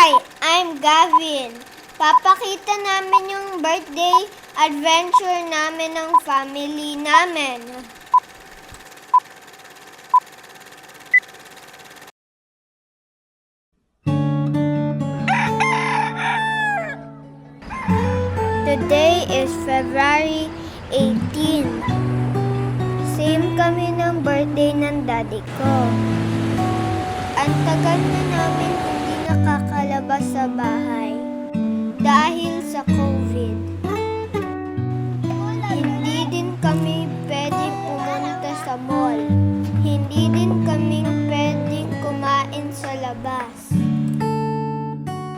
Hi, I'm Gavin. Papakita namin yung birthday adventure namin ng family namin. Today is February 18. Same kami ng birthday ng daddy ko. Ang tagal na namin hindi nakakalabas sa bahay dahil sa COVID. Hindi din kami pwedeng pumunta sa mall. Hindi din kami pwedeng kumain sa labas.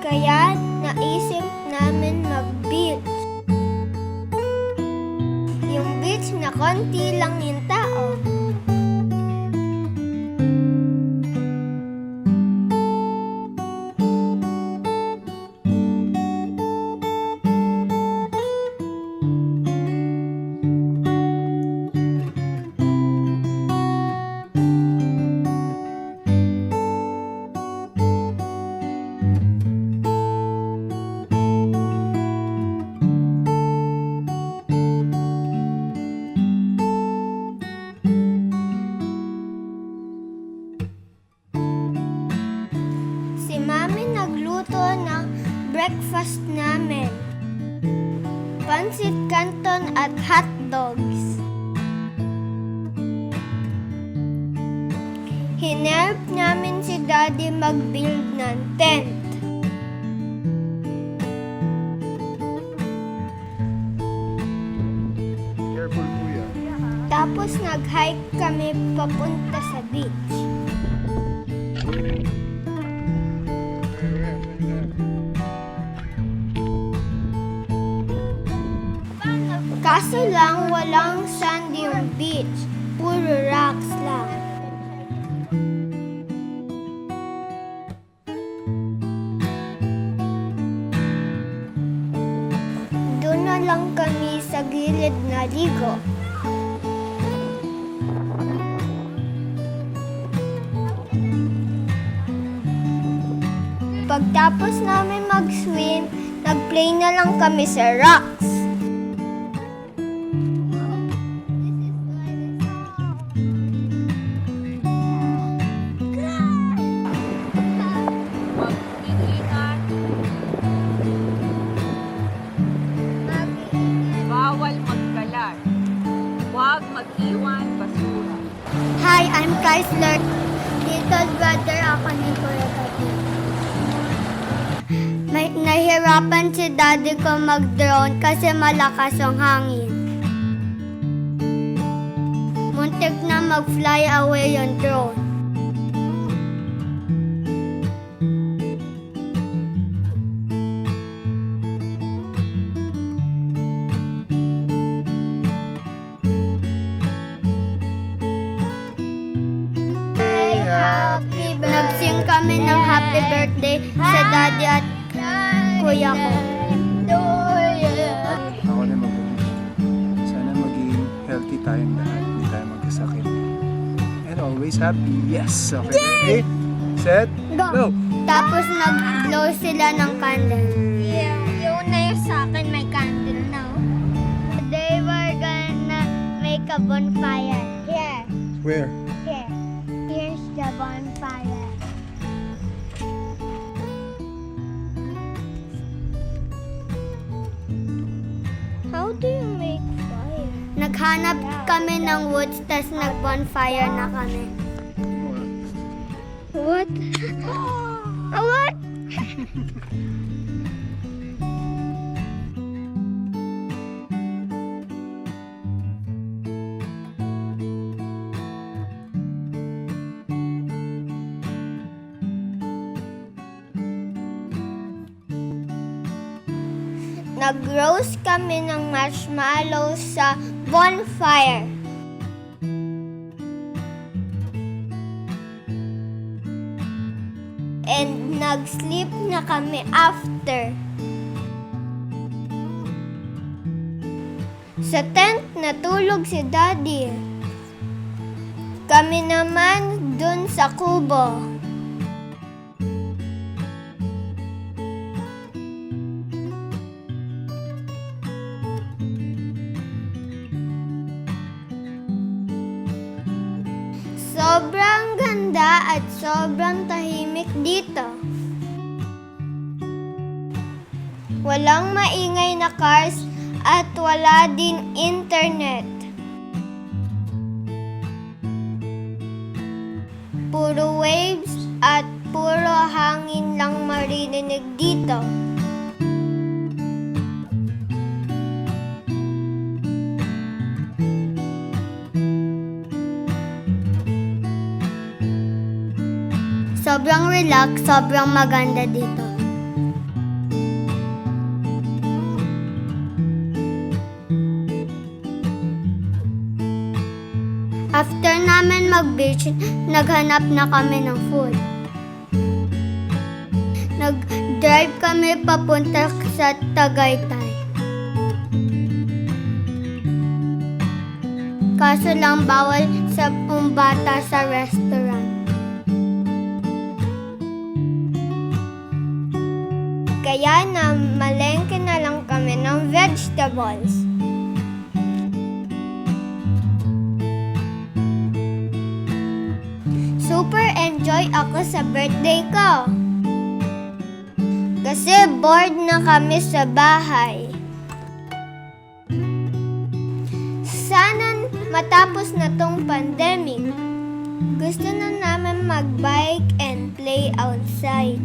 Kaya naisip namin mag-beach. Yung beach na konti lang yung tao. Si Mami nagluto ng breakfast namin. Pansit canton at hot dogs. Hinerp namin si Daddy mag-build ng tent. Careful, kuya. Tapos nag-hike kami papunta sa beach. Kaso lang walang sand yung beach. Puro rocks lang. Doon na lang kami sa gilid na ligo. Pagtapos namin mag-swim, nag-play na lang kami sa rocks. Bawal magkalat. Huwag mag-iwan basura. Hi, I'm Kaisler. Little brother ako ni Kuya Tati. Nahirapan si daddy ko mag-drone kasi malakas ang hangin. Muntik na mag-fly away yung drone. Nag-sing kami ng happy birthday sa daddy at kuya ko. Ako na sana maging healthy tayong lahat. Hindi tayo magkasakit. And always happy. Yes! Okay. Ready? Set? Go! Tapos nag-blow sila ng candle. Yeah. Yung na yung sa akin may candle now. Today we're gonna make a bonfire. Here. Where? Here. Here's the bonfire. How do you make fire? Naghanap kami ng woods, tas nag-bonfire na kami. What? What? Nag-roast kami ng marshmallows sa bonfire. And nag-sleep na kami after. Sa tent, natulog si Daddy. Kami naman dun sa kubo. ganda at sobrang tahimik dito. Walang maingay na cars at wala din internet. Puro waves at puro hangin lang maririnig dito. Sobrang relax, sobrang maganda dito. After namin mag-beach, naghanap na kami ng food. Nag-drive kami papunta sa Tagaytay. Kaso lang bawal sa bata sa restaurant. Kaya na malengke na lang kami ng vegetables. Super enjoy ako sa birthday ko. Kasi bored na kami sa bahay. Sana matapos na tong pandemic. Gusto na namin mag-bike and play outside.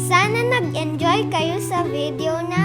Sana nag-enjoy kayo sa video na